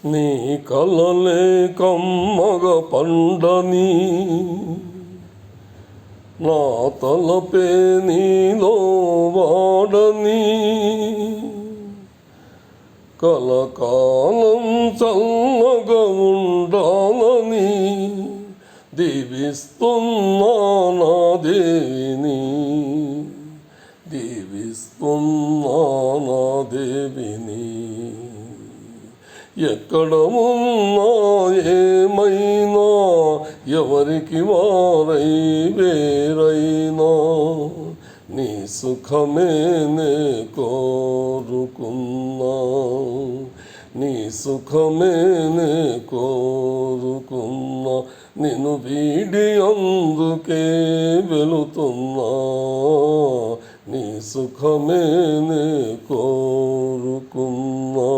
నీ కలలే కమ్మగ పండని నా తలపే నీలో వాడని కలకాలం చల్లగా ఉండాలని దీవిస్తున్నా నా దేవిని దీవిస్తున్నా నా దేవిని ఎక్కడ ఉన్నా ఏమైనా ఎవరికి వారై వేరైనా నీ సుఖమే నే కోరుకున్నా నీ సుఖమే నే కోరుకున్నా నిన్ను వీడి అందుకే వెళుతున్నా నీ సుఖమే నే కోరుకున్నా.